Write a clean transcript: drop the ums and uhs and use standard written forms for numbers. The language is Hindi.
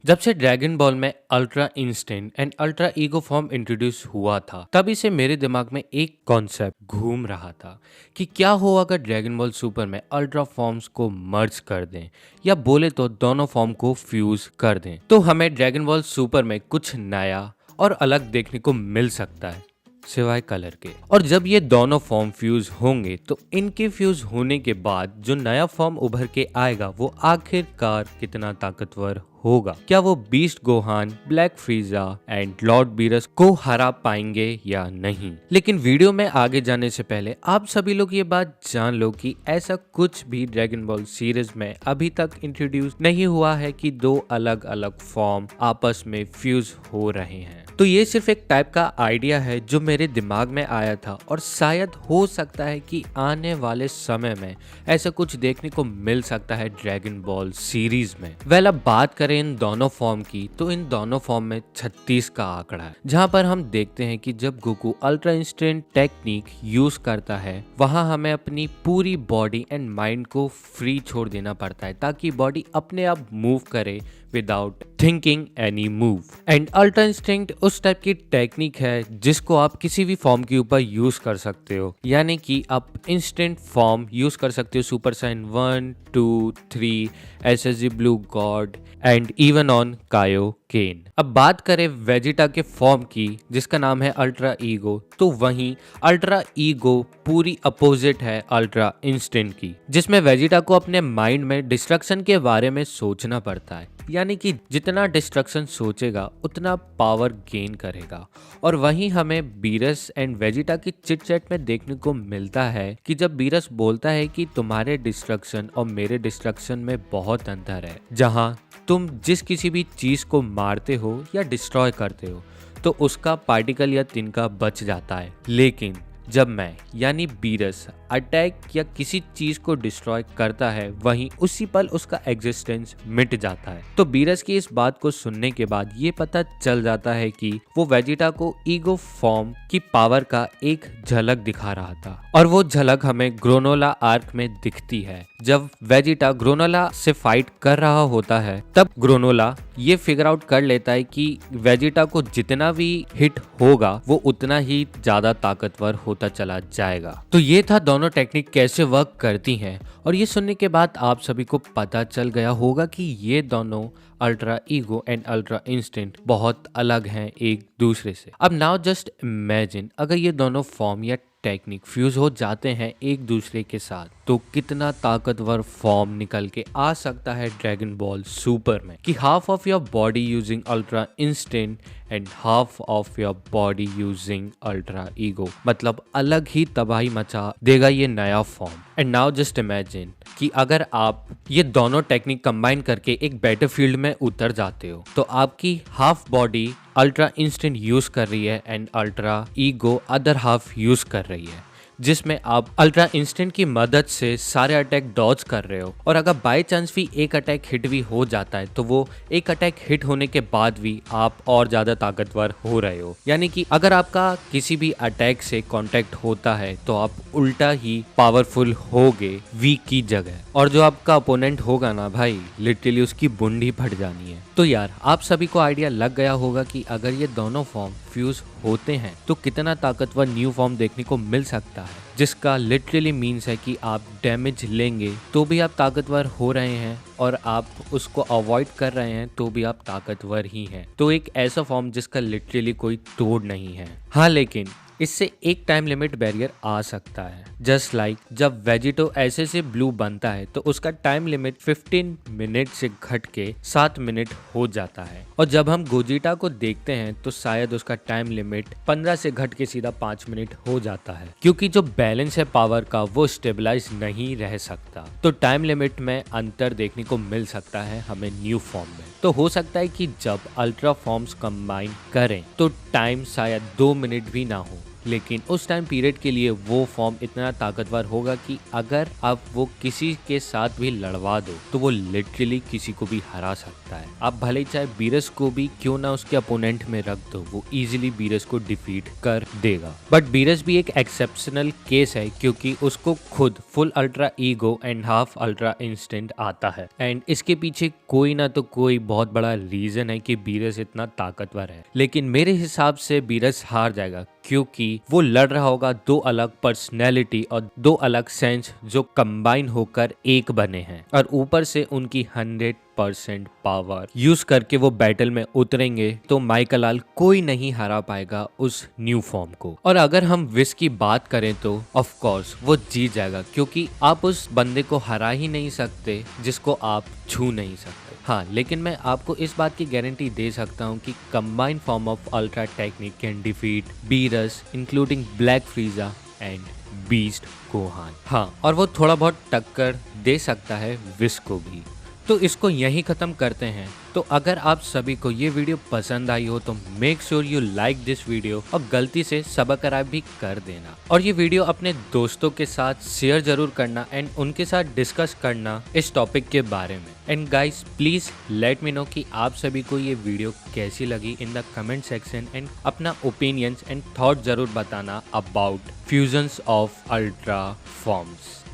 जब से ड्रैगन बॉल में ultra instant and ultra ego form introduce हुआ था तभी से मेरे दिमाग में एक कॉन्सेप्ट घूम रहा था कि क्या हो अगर ड्रैगन बॉल सुपर में अल्ट्रा फॉर्म्स को मर्ज कर दें या बोले तो दोनों फॉर्म को फ्यूज कर दें तो हमें ड्रैगन बॉल सुपर में कुछ नया और अलग देखने को मिल सकता है सिवाय कलर के। और जब ये दोनों फॉर्म फ्यूज होंगे तो इनके फ्यूज होने के बाद जो नया फॉर्म उभर के आएगा वो आखिरकार कितना ताकतवर होगा। क्या वो beast Gohan, black फ्रीजा and Lord Beerus को हरा पाएंगे या नहीं। लेकिन वीडियो में आगे जाने से पहले आप सभी लोग ये बात जान लो कि ऐसा कुछ भी ड्रैगन बॉल सीरीज में अभी तक इंट्रोड्यूस नहीं हुआ है कि दो अलग अलग फॉर्म आपस में फ्यूज हो रहे हैं। तो ये सिर्फ एक टाइप का आइडिया है जो मेरे दिमाग में आया था और शायद हो सकता है कि आने वाले समय में ऐसा कुछ देखने को मिल सकता है ड्रैगन बॉल सीरीज में। वेल अब बात करें इन दोनों फॉर्म की तो इन दोनों फॉर्म में 36 का आंकड़ा है, जहां पर हम देखते हैं कि जब Goku ultra instant technique use करता है वहां हमें अपनी पूरी बॉडी एंड माइंड को फ्री छोड़ देना पड़ता है ताकि बॉडी अपने आप मूव करे without thinking any move. And ultra instinct उस टाइप की टेक्निक है जिसको आप किसी भी फॉर्म के ऊपर यूज कर सकते हो, यानी कि आप इंस्टेंट फॉर्म यूज कर सकते हो super Saiyan 1, 2, 3, SSG blue god and even on Kaio ken. अब बात करें वेजिटा के फॉर्म की जिसका नाम है अल्ट्रा ईगो, तो वहीं अल्ट्रा ईगो पूरी अपोजिट है अल्ट्रा इंस्टेंट की, जिसमें वेजिटा को अपने माइंड में डिस्ट्रक्शन के बारे में सोचना पड़ता है, यानी कि जितना डिस्ट्रक्शन सोचेगा उतना पावर गेन करेगा। और वहीं हमें बीरस एंड वेजिटा की चिट चैट में देखने को मिलता है कि जब बीरस बोलता है कि तुम्हारे डिस्ट्रक्शन और मेरे डिस्ट्रक्शन में बहुत अंतर है, जहां तुम जिस किसी भी चीज को मारते हो या डिस्ट्रॉय करते हो तो उसका पार्टिकल या तिनका बच जाता है, लेकिन जब मैं यानी बीरस अटैक या किसी चीज को डिस्ट्रॉय करता है वहीं उसी पल उसका एग्जिस्टेंस मिट जाता है। तो बीरस की इस बात को सुनने के बाद ये पता चल जाता है कि वो वेजिटा को ईगो फॉर्म की पावर का एक झलक दिखा रहा था, और वो झलक हमें ग्रोनोला आर्क में दिखती है। जब वेजिटा ग्रोनोला से फाइट कर रहा होता है तब ग्रोनोला ये फिगर आउट कर लेता है कि वेजिटा को जितना भी हिट होगा वो उतना ही ज्यादा ताकतवर होता चला जाएगा। तो ये था दोनों टेक्निक कैसे वर्क करती हैं, और ये सुनने के बाद आप सभी को पता चल गया होगा कि ये दोनों ultra ego and ultra instant बहुत अलग हैं एक दूसरे से। अब नाउ जस्ट इमेजिन अगर ये दोनों फॉर्म या टेक्निक फ्यूज हो जाते हैं एक दूसरे के साथ तो कितना ताकतवर फॉर्म निकल के आ सकता है ड्रैगन बॉल सुपर में कि half of your body using ultra instant and half of your body using ultra ego, मतलब अलग ही तबाही मचा देगा ये नया form. And now just imagine कि अगर आप ये दोनों टेक्निक कंबाइन करके एक बैटलफील्ड में उतर जाते हो तो आपकी half body ultra instant use कर रही है and ultra ego other half use कर रही है, जिसमें आप अल्ट्रा इंस्टेंट की मदद से सारे अटैक डॉज कर रहे हो। और अगर बाय चांस भी एक अटैक हिट भी हो जाता है तो वो एक अटैक हिट होने के बाद भी आप और ज्यादा ताकतवर हो रहे हो, यानी कि अगर आपका किसी भी अटैक से कांटेक्ट होता है तो आप उल्टा ही पावरफुल होगे वीक की जगह, और जो आपका अपोनेंट होगा ना भाई लिटरली उसकी बुंडी फट जानी है। तो यार आप सभी को आइडिया लग गया होगा कि अगर ये दोनों फॉर्म फ्यूज होते हैं तो कितना ताकतवर न्यू फॉर्म देखने को मिल सकता है, जिसका लिटरली मीन्स है कि आप डैमेज लेंगे तो भी आप ताकतवर हो रहे हैं और आप उसको अवॉइड कर रहे हैं तो भी आप ताकतवर ही हैं। तो एक ऐसा फॉर्म जिसका लिटरली कोई तोड़ नहीं है। हाँ, लेकिन इससे एक टाइम लिमिट बैरियर आ सकता है। जस्ट लाइक जब वेजिटो ऐसे से ब्लू बनता है तो उसका टाइम लिमिट 15 मिनट से घट के 7 मिनट हो जाता है, और जब हम गोजिटा को देखते हैं तो शायद उसका टाइम लिमिट 15 से घट के सीधा 5 मिनट हो जाता है, क्योंकि जो बैलेंस है पावर का वो स्टेबलाइज नहीं रह सकता। तो टाइम लिमिट में अंतर देखने को मिल सकता है हमें न्यू फॉर्म में। तो हो सकता है कि जब अल्ट्रा फॉर्म्स कंबाइन करें तो टाइम शायद 2 मिनट भी ना हो, लेकिन उस टाइम पीरियड के लिए वो फॉर्म इतना ताकतवर होगा कि अगर आप वो किसी के साथ भी लड़वा दो तो वो लिटरली किसी को भी हरा सकता है। आप भले ही चाहे बीरस को भी क्यों ना उसके अपोनेंट में रख दो, वो इजीली बीरस को डिफीट कर देगा। बट बीरस भी एक एक्सेप्शनल केस है क्योंकि उसको खुद full ultra ego and half ultra instant आता है एंड इसके पीछे कोई ना तो कोई बहुत बड़ा रीजन है कि बीरस इतना ताकतवर है। लेकिन मेरे हिसाब से बीरस हार जाएगा क्योंकि वो लड़ रहा होगा दो अलग पर्सनैलिटी और दो अलग सेंस जो कंबाइन होकर एक बने हैं, और ऊपर से उनकी 100% पावर यूज करके वो बैटल में उतरेंगे तो माइकलाल कोई नहीं हरा पाएगा उस न्यू फॉर्म को। और अगर हम विस की बात करें तो ऑफ कोर्स वो जीत जाएगा क्योंकि आप उस बंदे को हरा ही नहीं सकते जिसको आप छू नहीं सकते। हाँ, लेकिन मैं आपको इस बात की गारंटी दे सकता हूँ कि combined form of ultra technique can defeat Beerus including black फ्रीजा and beast Gohan. हाँ, और वो थोड़ा बहुत टक्कर दे सकता है विस को भी। तो इसको यहीं खत्म करते हैं। तो अगर आप सभी को ये वीडियो पसंद आई हो तो make sure you like this video और गलती से सब्सक्राइब भी कर देना, और ये वीडियो अपने दोस्तों के साथ शेयर जरूर करना एंड उनके साथ डिस्कस करना इस टॉपिक के बारे में। And guys please let me know कि आप सभी को ये वीडियो कैसी लगी in the comment section and अपना ओपिनियंस एंड थॉट जरूर बताना about fusions of ultra forms.